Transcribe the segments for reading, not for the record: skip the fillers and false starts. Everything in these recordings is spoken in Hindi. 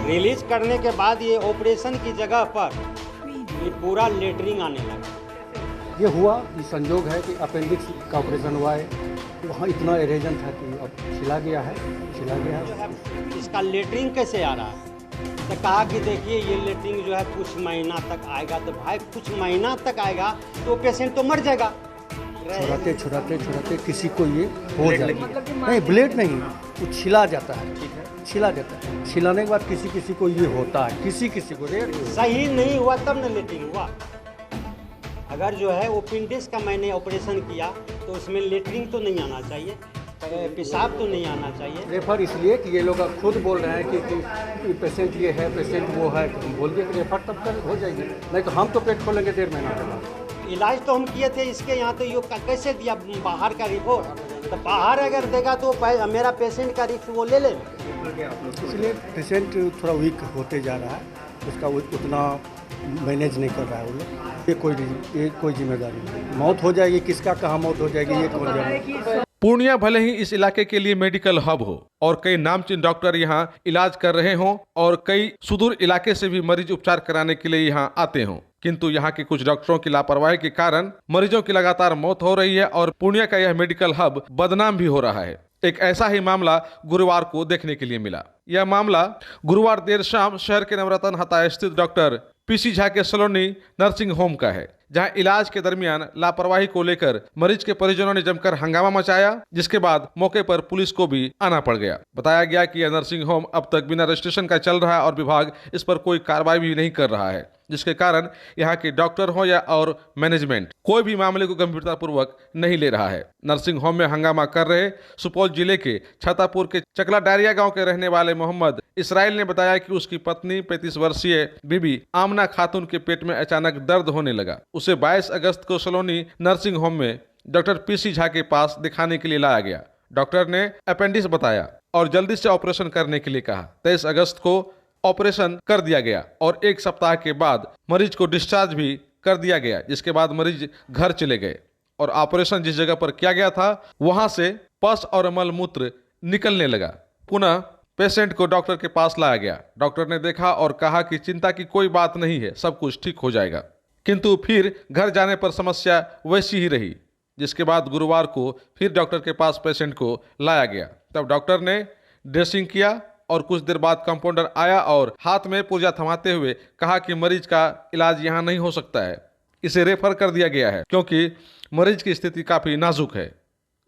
रिलीज करने के बाद ये ऑपरेशन की जगह पर ये पूरा लेटरिंग आने लगा। ये हुआ, ये संजोग है कि अपेंडिक्स का ऑपरेशन हुआ है, वहाँ इतना एरेजन था कि अब छिला गया है। जो है इसका लेटरिंग कैसे आ रहा है, तो कहा कि देखिए ये लेटरिंग जो है कुछ महीना तक आएगा। तो भाई कुछ महीना तक आएगा तो पेशेंट तो मर जाएगा। छुड़ाते किसी को ये हो जाएगा, नहीं ब्लेड नहीं, वो छिला जाता है, छिला जाता है। छिलाने के बाद किसी को ये होता है, किसी को रेयर सही नहीं हुआ तब न लेटरिंग हुआ। अगर जो है ओपेंडिक्स का मैंने ऑपरेशन किया तो उसमें लेटरिंग तो नहीं आना चाहिए, पेशाब तो नहीं आना चाहिए। रेफर इसलिए कि ये लोग अब खुद बोल रहे हैं कि पेशेंट ये है, पेशेंट वो है, तो हम बोल दिए कि रेफर तब कर हो जाएगी, नहीं तो हम तो पेट खोलेंगे 1.5 महीना के बाद। इलाज तो हम किए थे इसके यहाँ, तो ये कैसे दिया बाहर का रिपोर्ट? तो बाहर अगर देगा तो मेरा पेशेंट का रिस्क वो ले ले। इसलिए पेशेंट थोड़ा वीक होते जा रहा है, उसका उतना मैनेज नहीं कर रहा है वो लोग। ये कोई जिम्मेदारी नहीं, मौत हो जाएगी, किसका कहाँ मौत हो जाएगी ये कौन जाने। पूर्णिया भले ही इस इलाके के लिए मेडिकल हब हो और कई नामचीन डॉक्टर यहाँ इलाज कर रहे हों और कई सुदूर इलाके से भी मरीज उपचार कराने के लिए यहाँ आते हों, किंतु यहाँ के कुछ डॉक्टरों की लापरवाही के कारण मरीजों की लगातार मौत हो रही है और पूर्णिया का यह मेडिकल हब बदनाम भी हो रहा है। एक ऐसा ही मामला गुरुवार को देखने के लिए मिला। यह मामला गुरुवार देर शाम शहर के नवरत्न हता स्थित डॉक्टर पीसी झा के सलोनी नर्सिंग होम का है, जहां इलाज के दरमियान लापरवाही को लेकर मरीज के परिजनों ने जमकर हंगामा मचाया, जिसके बाद मौके पर पुलिस को भी आना पड़ गया। बताया गया कि यह नर्सिंग होम अब तक बिना रजिस्ट्रेशन का चल रहा है और विभाग इस पर कोई कार्रवाई भी नहीं कर रहा है, जिसके कारण यहाँ के डॉक्टर हो या और मैनेजमेंट कोई भी मामले को गंभीरतापूर्वक नहीं ले रहा है। नर्सिंग होम में हंगामा कर रहे सुपौल जिले के छातापुर के चकला डारिया गांव के रहने वाले मोहम्मद इसराइल ने बताया कि उसकी पत्नी 35 वर्षीय बीबी आमना खातून के पेट में अचानक दर्द होने लगा। उसे 22 अगस्त को सलोनी नर्सिंग होम में डॉक्टर पीसी झा के पास दिखाने के लिए लाया गया। डॉक्टर ने अपेंडिक्स बताया और जल्दी से ऑपरेशन करने के लिए कहा। 23 अगस्त को ऑपरेशन कर दिया गया और 1 सप्ताह के बाद मरीज को डिस्चार्ज भी कर दिया गया, जिसके बाद मरीज घर चले गए और ऑपरेशन जिस जगह पर किया गया था वहां से पस और मल मूत्र निकलने लगा। पुनः पेशेंट को डॉक्टर के पास लाया गया। डॉक्टर ने देखा और कहा कि चिंता की कोई बात नहीं है, सब कुछ ठीक हो जाएगा, किंतु फिर घर जाने पर समस्या वैसी ही रही, जिसके बाद गुरुवार को फिर डॉक्टर के पास पेशेंट को लाया गया। तब डॉक्टर ने ड्रेसिंग किया और कुछ देर बाद कंपाउंडर आया और हाथ में पुर्जा थमाते हुए कहा कि मरीज का इलाज यहाँ नहीं हो सकता है, इसे रेफर कर दिया गया है क्योंकि मरीज की स्थिति काफी नाजुक है,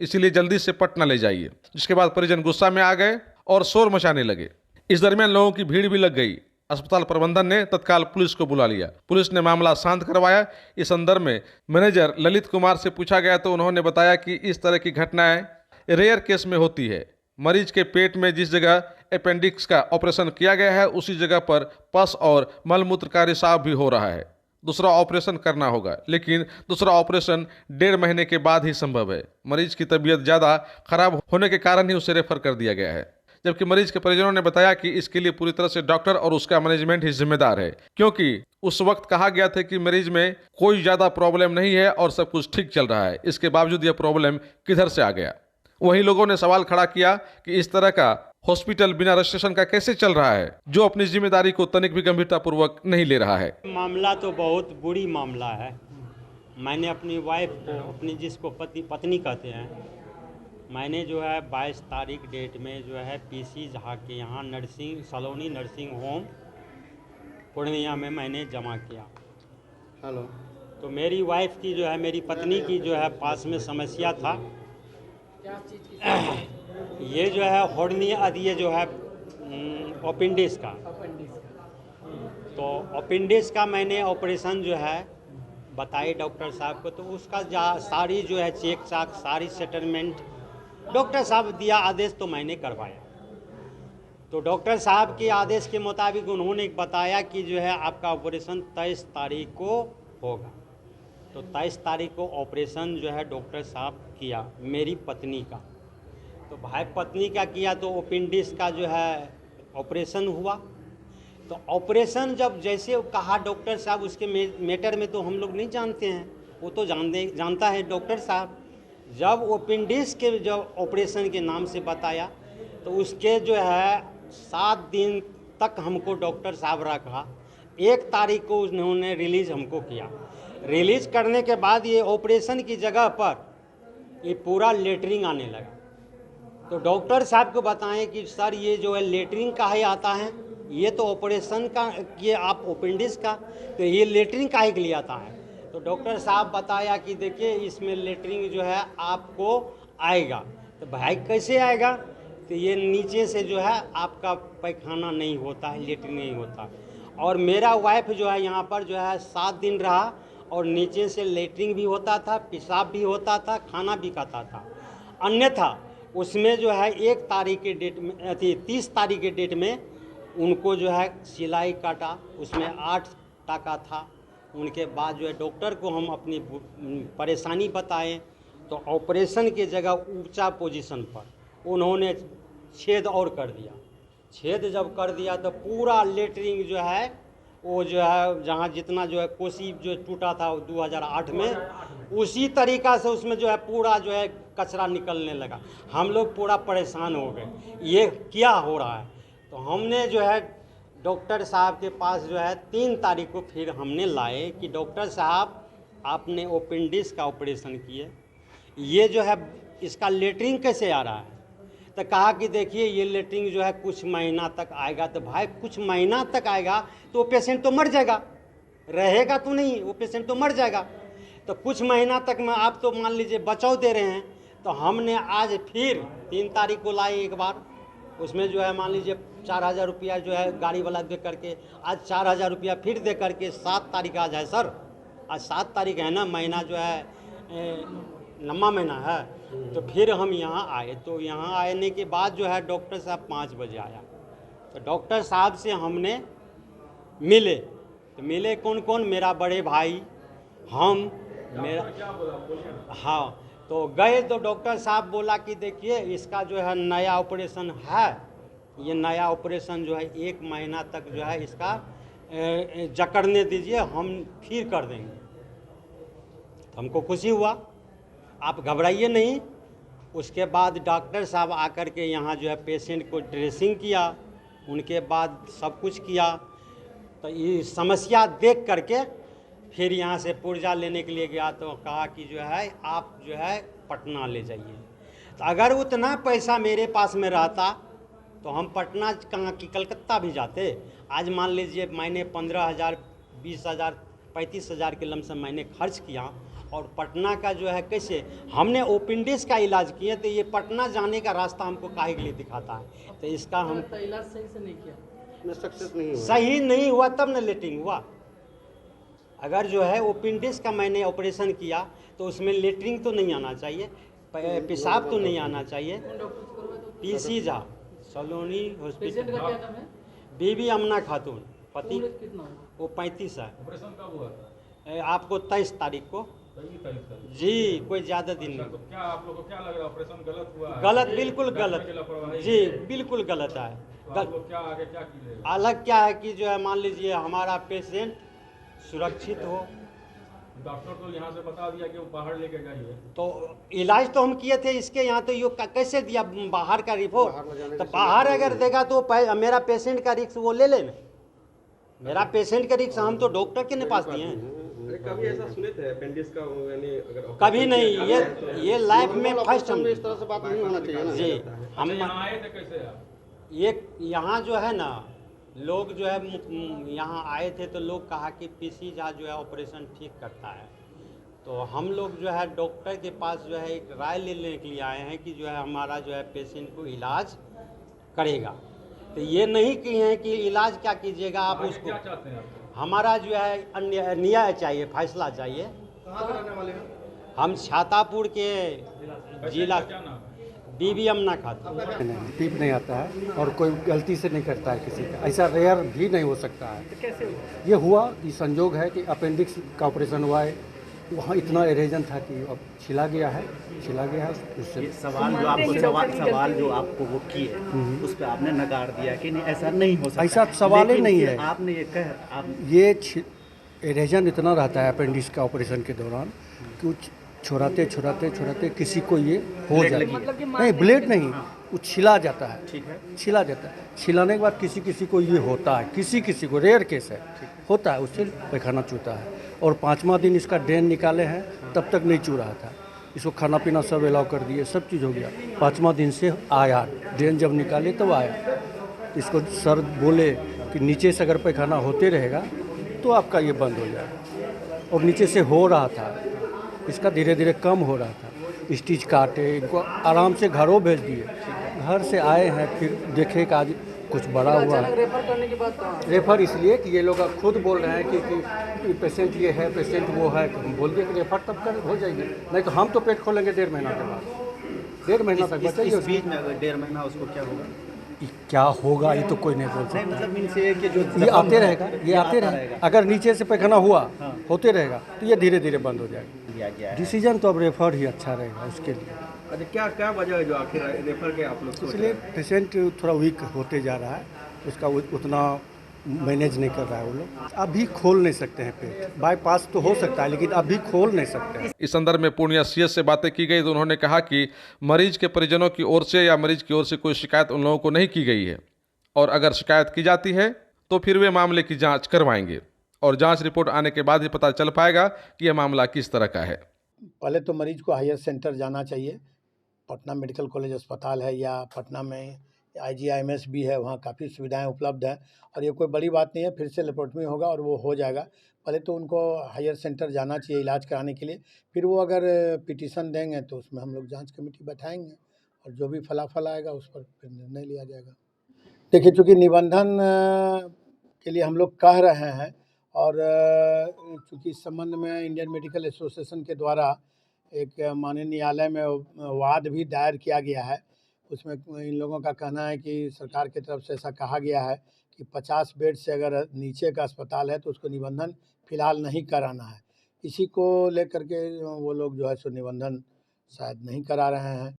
इसीलिए जल्दी से पटना ले जाइए। जिसके बाद परिजन गुस्सा में आ गए और शोर मचाने लगे। इस दरमियान लोगों की भीड़ भी लग गई। अस्पताल प्रबंधन ने तत्काल पुलिस को बुला लिया। पुलिस ने मामला शांत करवाया। इस संदर्भ में मैनेजर ललित कुमार से पूछा गया तो उन्होंने बताया कि इस तरह की घटनाएं रेयर केस में होती है। मरीज के पेट में जिस जगह अपेंडिक्स का ऑपरेशन किया गया है उसी जगह पर पस और मलमूत्र का रिसाव भी हो रहा है। दूसरा ऑपरेशन करना होगा, लेकिन दूसरा ऑपरेशन 1.5 महीने के बाद ही संभव है। मरीज की तबीयत ज़्यादा खराब होने के कारण ही उसे रेफर कर दिया गया है, जबकि मरीज के परिजनों ने बताया कि इसके लिए पूरी तरह से डॉक्टर और उसका मैनेजमेंट ही जिम्मेदार है, क्योंकि उस वक्त कहा गया था कि मरीज में कोई ज़्यादा प्रॉब्लम नहीं है और सब कुछ ठीक चल रहा है। इसके बावजूद यह प्रॉब्लम किधर से आ गया। वहीं लोगों ने सवाल खड़ा किया कि इस तरह का हॉस्पिटल बिना रजिस्ट्रेशन का कैसे चल रहा है, जो अपनी जिम्मेदारी को तनिक भी गंभीरतापूर्वक नहीं ले रहा है। मामला तो बहुत बुरी मामला है। मैंने अपनी वाइफ को, अपनी जिसको पत्नी कहते हैं, मैंने जो है 22 तारीख डेट में जो है पीसी झा के यहाँ सलोनी नर्सिंग होम पूर्णिया में मैंने जमा किया। हेलो। तो मेरी वाइफ की जो है, मेरी पत्नी की जो है पास में समस्या था। ये जो है हॉर्निया ये जो है अपेंडिक्स का, तो अपेंडिक्स का मैंने ऑपरेशन जो है बताई डॉक्टर साहब को, तो उसका सारी जो है चेक चाक सारी सेटलमेंट डॉक्टर साहब दिया आदेश तो मैंने करवाया। तो डॉक्टर साहब के आदेश के मुताबिक उन्होंने बताया कि जो है आपका ऑपरेशन 23 तारीख को होगा। तो 23 तारीख को ऑपरेशन जो है डॉक्टर साहब किया मेरी पत्नी का। तो भाई पत्नी का किया तो अपेंडिक्स का जो है ऑपरेशन हुआ। तो ऑपरेशन जब जैसे कहा डॉक्टर साहब, उसके मैटर में तो हम लोग नहीं जानते हैं, वो तो जानता है डॉक्टर साहब। जब अपेंडिक्स के जब ऑपरेशन के नाम से बताया तो उसके जो है 7 दिन तक हमको डॉक्टर साहब रखा। 1 तारीख को उन्होंने रिलीज़ हमको किया। रिलीज़ करने के बाद ये ऑपरेशन की जगह पर ये पूरा लेटरिन आने लगा। तो डॉक्टर साहब को बताएं कि सर ये जो है लेटरिन काहे आता है, ये तो ऑपरेशन का ये आप अपेंडिक्स का, तो ये लेटरिन काहे के लिए आता है। तो डॉक्टर साहब बताया कि देखिए इसमें लेटरिन जो है आपको आएगा। तो भाई कैसे आएगा, तो ये नीचे से जो है आपका पैखाना नहीं होता है, लेटरिन नहीं होता। और मेरा वाइफ जो है यहाँ पर जो है 7 दिन रहा और नीचे से लेटरिन भी होता था, पेशाब भी होता था, खाना भी खाता था। अन्यथा उसमें जो है 1 तारीख के डेट में 30 तारीख के डेट में उनको जो है सिलाई काटा, उसमें 8 टाका था। उनके बाद जो है डॉक्टर को हम अपनी परेशानी बताएं तो ऑपरेशन की जगह ऊंचा पोजीशन पर उन्होंने छेद और कर दिया। छेद जब कर दिया तो पूरा लेटरिन जो है वो जो है जहाँ जितना जो है कोसी जो टूटा था 2008 में, उसी तरीक़ा से उसमें जो है पूरा जो है कचरा निकलने लगा। हम लोग पूरा परेशान हो गए, ये क्या हो रहा है। तो हमने जो है डॉक्टर साहब के पास जो है 3 तारीख को फिर हमने लाए कि डॉक्टर साहब आपने अपेंडिक्स का ऑपरेशन किए, ये जो है इसका लेटरिन कैसे आ रहा है। तो कहा कि देखिए ये लेटरिन जो है कुछ महीना तक आएगा। तो भाई कुछ महीना तक आएगा तो वो पेशेंट तो मर जाएगा, रहेगा तो नहीं, वो पेशेंट तो मर जाएगा। तो कुछ महीना तक में आप तो मान लीजिए बचाव दे रहे हैं। तो हमने आज फिर 3 तारीख को लाए एक बार, उसमें जो है मान लीजिए 4000 रुपया जो है गाड़ी वाला दे करके, आज 4000 रुपया फिर दे करके 7 तारीख आज है सर, आज 7 तारीख है ना, महीना जो है लम्बा महीना है। तो फिर हम यहाँ आए। तो यहाँ आने के बाद जो है डॉक्टर साहब 5 बजे आया। तो डॉक्टर साहब से हमने मिले। तो मिले कौन कौन, मेरा बड़े भाई, हम, मेरा, हाँ। तो गए तो डॉक्टर साहब बोला कि देखिए इसका जो है नया ऑपरेशन है, ये नया ऑपरेशन जो है 1 महीना तक जो है इसका जकड़ने दीजिए, हम फिर कर देंगे। तो हमको खुशी हुआ, आप घबराइए नहीं। उसके बाद डॉक्टर साहब आकर के यहाँ जो है पेशेंट को ड्रेसिंग किया, उनके बाद सब कुछ किया। तो ये समस्या देख करके फिर यहाँ से पुर्जा लेने के लिए गया। तो कहा कि जो है आप जो है पटना ले जाइए। तो अगर उतना पैसा मेरे पास में रहता तो हम पटना कहाँ की कलकत्ता भी जाते। आज मान लीजिए मैंने 15,000, 20,000, 35,000 के लमसम मैंने खर्च किया। और पटना का जो है कैसे हमने अपेंडिक्स का इलाज किए, तो ये पटना जाने का रास्ता हमको काहे के लिए दिखाता है। तो इसका हम इलाज सही से नहीं किया, सक्सेस नहीं हुआ, सही नहीं हुआ तब न लेटरिन हुआ। अगर जो है अपेंडिक्स का मैंने ऑपरेशन किया तो उसमें लेटरिन तो नहीं आना चाहिए, पेशाब तो नहीं आना चाहिए। PC झा, सलोनी हॉस्पिटल। पेशेंट का क्या नाम है? बीबी अमना खातून, पति उम्र कितना होगा? वो 35 है। ऑपरेशन कब हुआ? आपको 23 तारीख को। 23 तारीख का। जी, कोई ज़्यादा दिन अच्छा, नहीं। तो क्या आप लोग को क्या लग रहा है, ऑपरेशन गलत हुआ है? गलत, बिल्कुल गलत की लापरवाही जी, है? बिल्कुल गलत है। तो आप लोग क्या आगे क्या कीजिएगा? अलग क्या है कि जो है मान लीजिए हमारा पेशेंट सुरक्षित हो। डॉक्टर तो यहाँ से बता दिया कि वो बाहर लेके जाइए। तो इलाज तो हम किए थे इसके यहाँ, तो ये कैसे दिया बाहर का रिपोर्ट। तो बाहर अगर देगा तो मेरा पेशेंट का रिस्क वो ले लेना, मेरा पेशेंट का रिस्क हम तो डॉक्टर के पास दिए हैं। कभी ऐसा सुने थे अपेंडिक्स का, यानी अगर कभी नहीं, ये लाइफ में फर्स्ट हम। इस तरह से बात नहीं होना चाहिए ना। जी, हम यहाँ आए थे कैसे आप? ये यहाँ जो है ना लोग जो है यहाँ आए थे तो लोग कहा कि PC झा जो है ऑपरेशन ठीक करता है। तो हम लोग जो है डॉक्टर के पास जो है एक राय लेने के लिए आए हैं कि जो है हमारा जो है पेशेंट को इलाज करेगा। तो ये नहीं कि हैं कि इलाज क्या कीजिएगा आप उसको। क्या चाहते हैं आप? हमारा जो है अन्य न्याय चाहिए, फैसला चाहिए। कहाँ के रहने वाले हैं? हम छातापुर के जिला, क्या नाम है? बीबी अमना खातून। नहीं, टीप नहीं आता है और कोई गलती से नहीं करता है किसी का, ऐसा रेयर भी नहीं हो सकता है। कैसे हुआ? ये हुआ कि संजोग है कि अपेंडिक्स का ऑपरेशन हुआ है, वहाँ इतना एरेजन था कि अब छिला गया है उससे। सवाल जो आपको सवाल जो आपको वो किए उस पर आपने नकार दिया कि नहीं ऐसा नहीं हो सकता। ऐसा सवाल ही नहीं है। आपने ये कह आप ये एरेजन इतना रहता है अपेंडिक्स का ऑपरेशन के दौरान कि छोड़ाते छोड़ाते छोड़ाते किसी को ये हो ब्लेड जाए, लगी है। नहीं ब्लेड नहीं, वो छिला जाता है, ठीक है। छिला जाता है। छिलाने के बाद किसी किसी को ये होता है, किसी किसी को, रेयर केस है, होता है, उससे पैखाना चूता है। और 5वां दिन इसका ड्रेन निकाले हैं, तब तक नहीं चू रहा था, इसको खाना पीना सब अलाउ कर दिए, सब चीज़ हो गया। 5वां दिन से आया, ड्रेन जब निकाले तब आया। इसको सर बोले कि नीचे से अगर पैखाना होते रहेगा तो आपका ये बंद हो जाएगा, और नीचे से हो रहा था, इसका धीरे धीरे कम हो रहा था। स्टिच काटे, इनको आराम से घरों भेज दिए। घर से आए हैं, फिर देखे कि आज कुछ बड़ा हुआ है। रेफर करने के बाद कहाँ? रेफर इसलिए कि ये लोग खुद बोल रहे हैं कि पेशेंट ये है, पेशेंट वो है, तो हम बोल दिए कि रेफर तब कर हो जाएगी, नहीं तो हम तो पेट खोलेंगे 1.5 महीना के बाद। 1.5 महीना तक बचाइए। इस बीच में अगर 1.5 महीना उसको क्या होगा? क्या होगा ये तो कोई नहीं बोल नहीं सकता। मतलब मीन्स ये कि जो ये आते रहेगा, ये आते आता रहेगा। अगर नीचे से पैखाना हुआ होते रहेगा तो ये धीरे धीरे बंद हो जाएगा। दिया गया है। डिसीजन तो अब रेफर ही अच्छा रहेगा उसके लिए, अच्छा, क्या क्या वजह है जो आखिर रेफर के आप लोग सोच इसलिए रहे हैं? पेशेंट थोड़ा वीक होते जा रहा है, उसका उतना मैनेज नहीं कर रहा है वो लोग। अभी खोल नहीं सकते हैं पेट, बाईपास तो हो सकता है लेकिन अभी खोल नहीं सकते हैं। इस संदर्भ में पूर्णिया सीएस से बातें की गई तो उन्होंने कहा कि मरीज के परिजनों की ओर से या मरीज की ओर से कोई शिकायत उन लोगों को नहीं की गई है, और अगर शिकायत की जाती है तो फिर वे मामले की जांच करवाएंगे, और जांच रिपोर्ट आने के बाद ही पता चल पाएगा कि यह मामला किस तरह का है। पहले तो मरीज को हायर सेंटर जाना चाहिए। पटना मेडिकल कॉलेज अस्पताल है या पटना में IGIMS भी है, वहाँ काफ़ी सुविधाएं उपलब्ध हैं, और ये कोई बड़ी बात नहीं है, फिर से लेप्रोटमी होगा और वो हो जाएगा। पहले तो उनको हायर सेंटर जाना चाहिए इलाज कराने के लिए, फिर वो अगर पिटीशन देंगे तो उसमें हम लोग जांच कमेटी बैठाएंगे और जो भी फलाफल आएगा उस पर फिर निर्णय लिया जाएगा। देखिए, चूँकि निबंधन के लिए हम लोग कह रहे हैं, और चूँकि इस संबंध में इंडियन मेडिकल एसोसिएशन के द्वारा एक माननीय न्यायालय में वाद भी दायर किया गया है, उसमें इन लोगों का कहना है कि सरकार की तरफ से ऐसा कहा गया है कि 50 बेड से अगर नीचे का अस्पताल है तो उसको निबंधन फिलहाल नहीं कराना है। इसी को लेकर के वो लोग जो है सो निबंधन शायद नहीं करा रहे हैं।